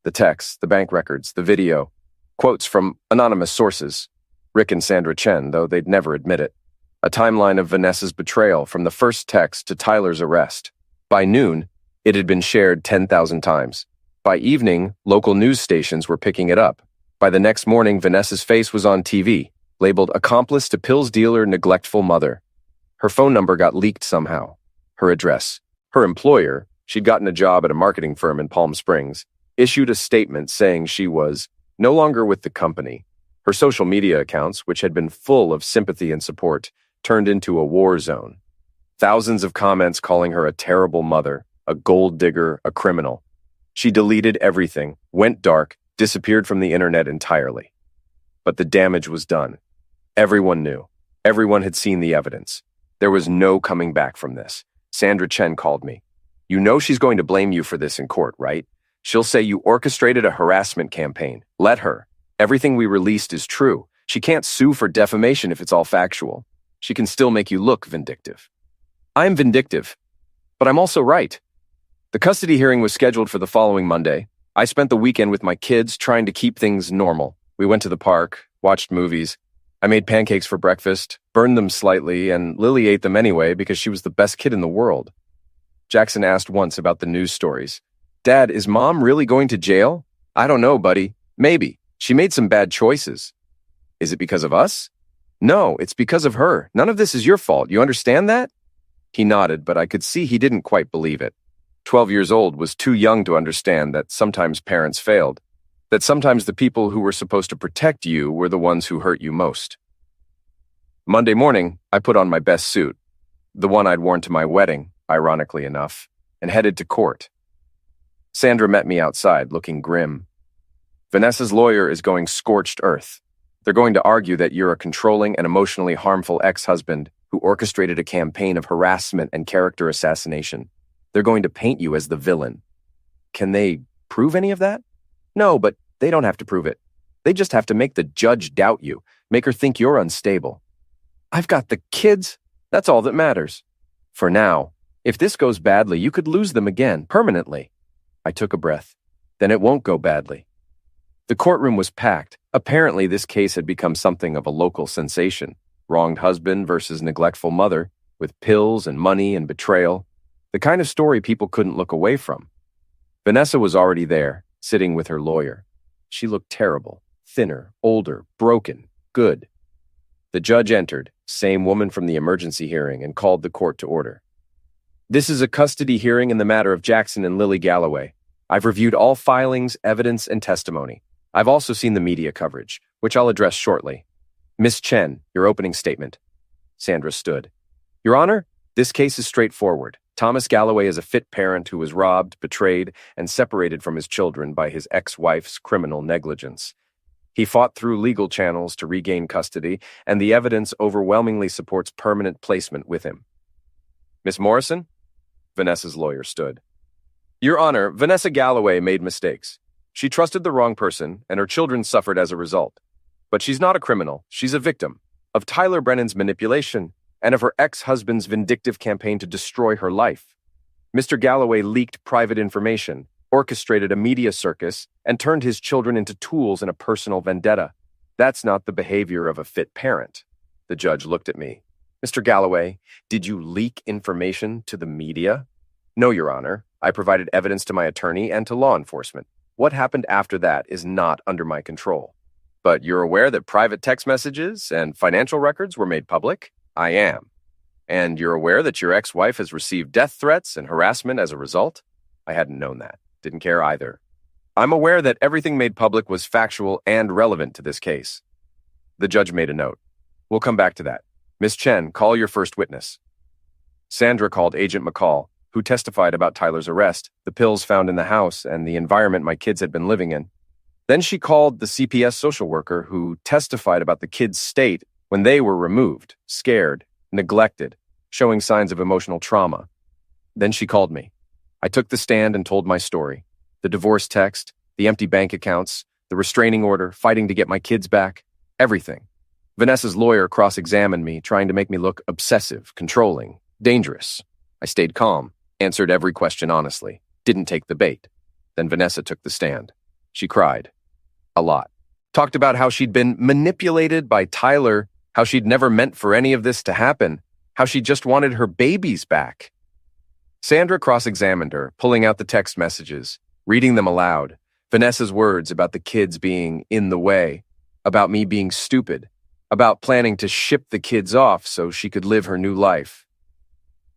B: The texts, the bank records, the video, quotes from anonymous sources, Rick and Sandra Chen, though they'd never admit it. A timeline of Vanessa's betrayal from the first text to Tyler's arrest. By noon, it had been shared 10,000 times. By evening, local news stations were picking it up. By the next morning, Vanessa's face was on TV, labeled accomplice to pills dealer neglectful mother. Her phone number got leaked somehow. Her address. Her employer, she'd gotten a job at a marketing firm in Palm Springs, issued a statement saying she was no longer with the company. Her social media accounts, which had been full of sympathy and support, turned into a war zone. Thousands of comments calling her a terrible mother, a gold digger, a criminal. She deleted everything, went dark, disappeared from the internet entirely. But the damage was done. Everyone knew. Everyone had seen the evidence. There was no coming back from this. Sandra Chen called me. You know she's going to blame you for this in court, right? She'll say you orchestrated a harassment campaign. Let her. Everything we released is true. She can't sue for defamation if it's all factual. She can still make you look vindictive. I'm vindictive, but I'm also right. The custody hearing was scheduled for the following Monday. I spent the weekend with my kids trying to keep things normal. We went to the park, watched movies. I made pancakes for breakfast, burned them slightly, and Lily ate them anyway because she was the best kid in the world. Jackson asked once about the news stories. Dad, is Mom really going to jail? I don't know, buddy. Maybe. She made some bad choices. Is it because of us? No, it's because of her. None of this is your fault. You understand that? He nodded, but I could see he didn't quite believe it. 12 years old was too young to understand that sometimes parents failed, that sometimes the people who were supposed to protect you were the ones who hurt you most. Monday morning, I put on my best suit, the one I'd worn to my wedding, ironically enough, and headed to court. Sandra met me outside, looking grim. Vanessa's lawyer is going scorched earth. They're going to argue that you're a controlling and emotionally harmful ex-husband who orchestrated a campaign of harassment and character assassination. They're going to paint you as the villain. Can they prove any of that? No, but they don't have to prove it. They just have to make the judge doubt you, make her think you're unstable. I've got the kids. That's all that matters. For now, if this goes badly, you could lose them again, permanently. I took a breath. Then it won't go badly. The courtroom was packed. Apparently, this case had become something of a local sensation. Wronged husband versus neglectful mother, with pills and money and betrayal. The kind of story people couldn't look away from. Vanessa was already there, sitting with her lawyer. She looked terrible, thinner, older, broken, good. The judge entered, same woman from the emergency hearing, and called the court to order. This is a custody hearing in the matter of Jackson and Lily Galloway. I've reviewed all filings, evidence, and testimony. I've also seen the media coverage, which I'll address shortly. Miss Chen, your opening statement. Sandra stood. Your Honor, this case is straightforward. Thomas Galloway is a fit parent who was robbed, betrayed, and separated from his children by his ex-wife's criminal negligence. He fought through legal channels to regain custody, and the evidence overwhelmingly supports permanent placement with him. Miss Morrison? Vanessa's lawyer stood. Your Honor, Vanessa Galloway made mistakes. She trusted the wrong person, and her children suffered as a result. But she's not a criminal. She's a victim of Tyler Brennan's manipulation and of her ex-husband's vindictive campaign to destroy her life. Mr. Galloway leaked private information, orchestrated a media circus, and turned his children into tools in a personal vendetta. That's not the behavior of a fit parent. The judge looked at me. Mr. Galloway, did you leak information to the media? No, Your Honor. I provided evidence to my attorney and to law enforcement. What happened after that is not under my control. But you're aware that private text messages and financial records were made public? I am. And you're aware that your ex-wife has received death threats and harassment as a result? I hadn't known that. Didn't care either. I'm aware that everything made public was factual and relevant to this case. The judge made a note. We'll come back to that. Miss Chen, call your first witness. Sandra called Agent McCall, who testified about Tyler's arrest, the pills found in the house, and the environment my kids had been living in. Then she called the CPS social worker, who testified about the kids' state when they were removed, scared, neglected, showing signs of emotional trauma. Then she called me. I took the stand and told my story. The divorce text, the empty bank accounts, the restraining order, fighting to get my kids back, everything. Vanessa's lawyer cross-examined me, trying to make me look obsessive, controlling, dangerous. I stayed calm, answered every question honestly, didn't take the bait. Then Vanessa took the stand. She cried. A lot. Talked about how she'd been manipulated by Tyler, how she'd never meant for any of this to happen, how she just wanted her babies back. Sandra cross-examined her, pulling out the text messages, reading them aloud, Vanessa's words about the kids being in the way, about me being stupid, about planning to ship the kids off so she could live her new life.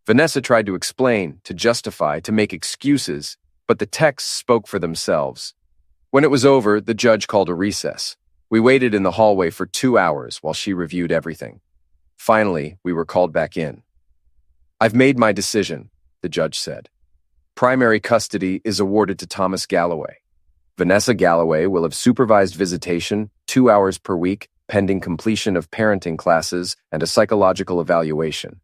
B: Vanessa tried to explain, to justify, to make excuses, but the texts spoke for themselves. When it was over, the judge called a recess. We waited in the hallway for 2 hours while she reviewed everything. Finally, we were called back in. I've made my decision, the judge said. Primary custody is awarded to Thomas Galloway. Vanessa Galloway will have supervised visitation 2 hours per week, pending completion of parenting classes and a psychological evaluation.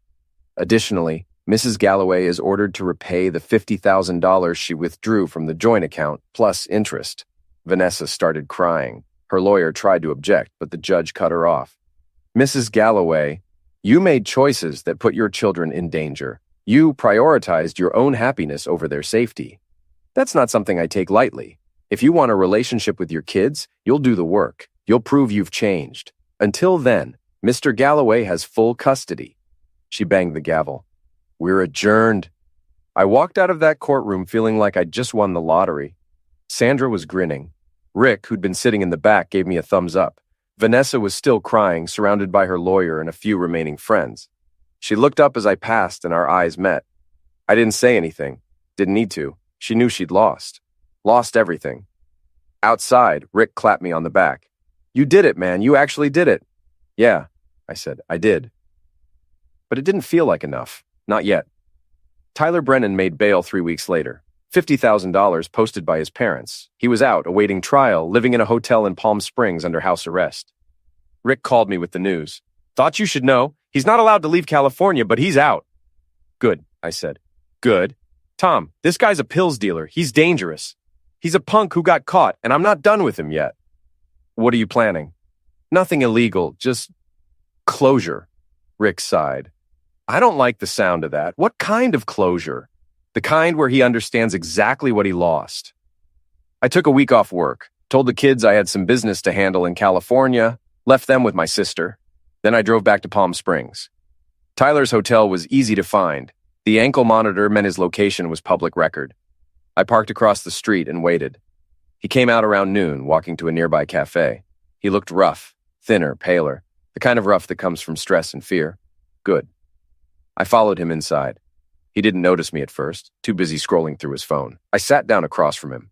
B: Additionally, Mrs. Galloway is ordered to repay the $50,000 she withdrew from the joint account, plus interest. Vanessa started crying. Her lawyer tried to object, but the judge cut her off. Mrs. Galloway, you made choices that put your children in danger. You prioritized your own happiness over their safety. That's not something I take lightly. If you want a relationship with your kids, you'll do the work. You'll prove you've changed. Until then, Mr. Galloway has full custody. She banged the gavel. We're adjourned. I walked out of that courtroom feeling like I'd just won the lottery. Sandra was grinning. Rick, who'd been sitting in the back, gave me a thumbs up. Vanessa was still crying, surrounded by her lawyer and a few remaining friends. She looked up as I passed and our eyes met. I didn't say anything. Didn't need to. She knew she'd lost. Lost everything. Outside, Rick clapped me on the back. You did it, man. You actually did it. Yeah, I said. I did. But it didn't feel like enough. Not yet. Tyler Brennan made bail 3 weeks later. $50,000 posted by his parents. He was out, awaiting trial, living in a hotel in Palm Springs under house arrest. Rick called me with the news. Thought you should know. He's not allowed to leave California, but he's out. Good, I said. Good. Tom, this guy's a pills dealer. He's dangerous. He's a punk who got caught, and I'm not done with him yet. What are you planning? Nothing illegal, just closure. Rick sighed. I don't like the sound of that. What kind of closure? The kind where he understands exactly what he lost. I took a week off work, told the kids I had some business to handle in California, left them with my sister. Then I drove back to Palm Springs. Tyler's hotel was easy to find. The ankle monitor meant his location was public record. I parked across the street and waited. He came out around noon, walking to a nearby cafe. He looked rough, thinner, paler, the kind of rough that comes from stress and fear. Good. I followed him inside. He didn't notice me at first, too busy scrolling through his phone. I sat down across from him.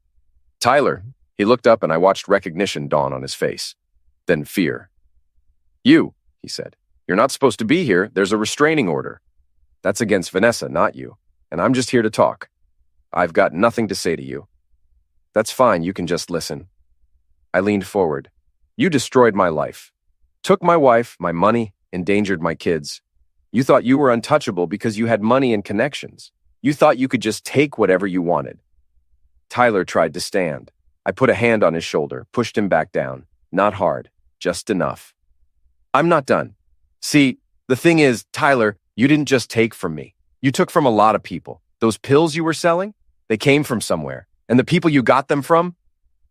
B: Tyler. He looked up and I watched recognition dawn on his face. Then fear. You, he said. You're not supposed to be here. There's a restraining order. That's against Vanessa, not you. And I'm just here to talk. I've got nothing to say to you. That's fine, you can just listen. I leaned forward. You destroyed my life. Took my wife, my money, endangered my kids. You thought you were untouchable because you had money and connections. You thought you could just take whatever you wanted. Tyler tried to stand. I put a hand on his shoulder, pushed him back down. Not hard, just enough. I'm not done. See, the thing is, Tyler, you didn't just take from me. You took from a lot of people. Those pills you were selling, they came from somewhere. And the people you got them from,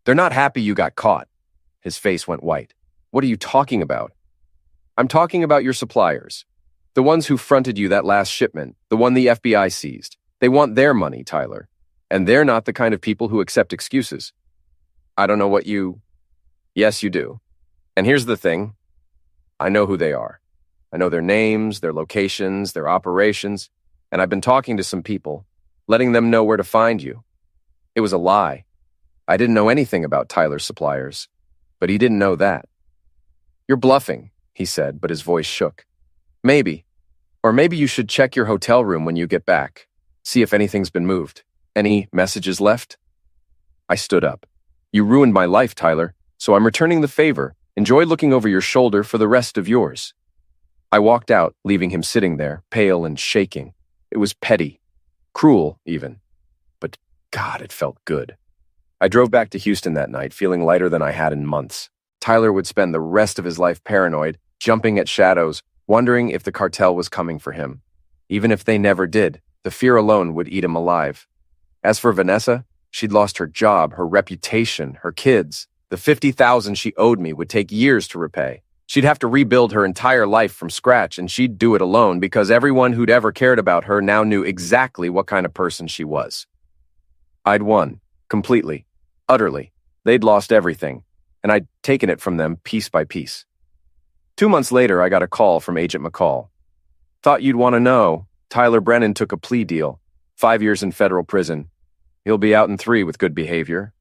B: they're not happy you got caught. His face went white. What are you talking about? I'm talking about your suppliers. The ones who fronted you that last shipment, the one the FBI seized. They want their money, Tyler. And they're not the kind of people who accept excuses. I don't know what you... Yes, you do. And here's the thing. I know who they are. I know their names, their locations, their operations, and I've been talking to some people, letting them know where to find you. It was a lie. I didn't know anything about Tyler's suppliers, but he didn't know that. You're bluffing, he said, but his voice shook. Maybe. Or maybe you should check your hotel room when you get back. See if anything's been moved. Any messages left? I stood up. You ruined my life, Tyler, so I'm returning the favor. Enjoy looking over your shoulder for the rest of yours. I walked out, leaving him sitting there, pale and shaking. It was petty. Cruel, even. But God, it felt good. I drove back to Houston that night, feeling lighter than I had in months. Tyler would spend the rest of his life paranoid, jumping at shadows, wondering if the cartel was coming for him. Even if they never did, the fear alone would eat him alive. As for Vanessa, she'd lost her job, her reputation, her kids. The $50,000 she owed me would take years to repay. She'd have to rebuild her entire life from scratch, and she'd do it alone because everyone who'd ever cared about her now knew exactly what kind of person she was. I'd won. Completely. Utterly. They'd lost everything, and I'd taken it from them piece by piece. 2 months later, I got a call from Agent McCall. Thought you'd want to know. Tyler Brennan took a plea deal. 5 years in federal prison. He'll be out in 3 with good behavior.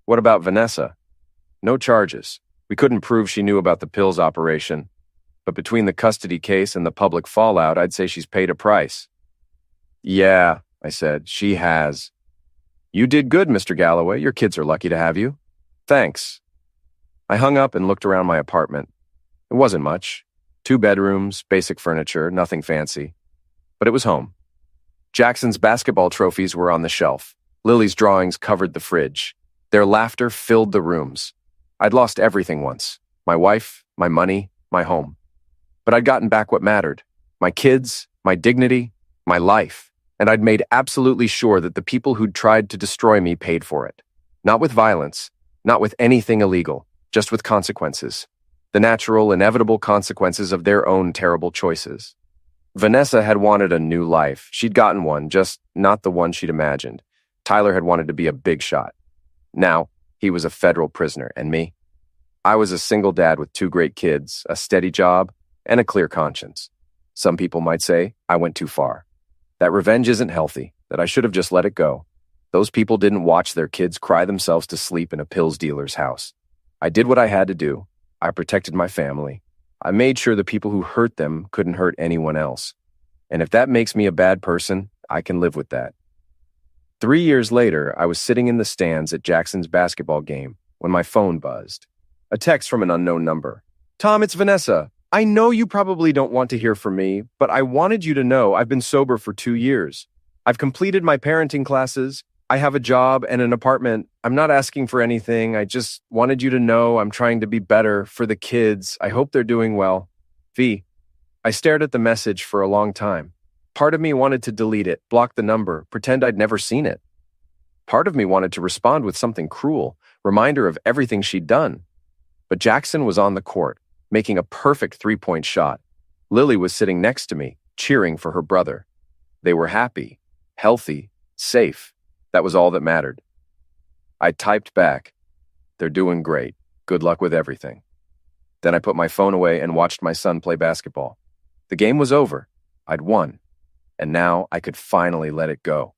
B: What about Vanessa? No charges. We couldn't prove she knew about the pills operation. But between the custody case and the public fallout, I'd say she's paid a price. Yeah, I said, she has. You did good, Mr. Galloway. Your kids are lucky to have you. Thanks. I hung up and looked around my apartment. It wasn't much. 2 bedrooms, basic furniture, nothing fancy. But it was home. Jackson's basketball trophies were on the shelf. Lily's drawings covered the fridge. Their laughter filled the rooms. I'd lost everything once. My wife, my money, my home. But I'd gotten back what mattered. My kids, my dignity, my life. And I'd made absolutely sure that the people who'd tried to destroy me paid for it. Not with violence, not with anything illegal, just with consequences. The natural, inevitable consequences of their own terrible choices. Vanessa had wanted a new life. She'd gotten one, just not the one she'd imagined. Tyler had wanted to be a big shot. Now, he was a federal prisoner, and me? I was a single dad with 2 great kids, a steady job, and a clear conscience. Some people might say I went too far. That revenge isn't healthy, that I should have just let it go. Those people didn't watch their kids cry themselves to sleep in a pills dealer's house. I did what I had to do. I protected my family. I made sure the people who hurt them couldn't hurt anyone else. And if that makes me a bad person, I can live with that. 3 years later, I was sitting in the stands at Jackson's basketball game when my phone buzzed. A text from an unknown number. Tom, it's Vanessa. I know you probably don't want to hear from me, but I wanted you to know I've been sober for 2 years. I've completed my parenting classes. I have a job and an apartment. I'm not asking for anything. I just wanted you to know I'm trying to be better for the kids. I hope they're doing well. V. I stared at the message for a long time. Part of me wanted to delete it, block the number, pretend I'd never seen it. Part of me wanted to respond with something cruel, reminder of everything she'd done. But Jackson was on the court, making a perfect three-point shot. Lily was sitting next to me, cheering for her brother. They were happy, healthy, safe. That was all that mattered. I typed back, "They're doing great. Good luck with everything." Then I put my phone away and watched my son play basketball. The game was over. I'd won. And now I could finally let it go.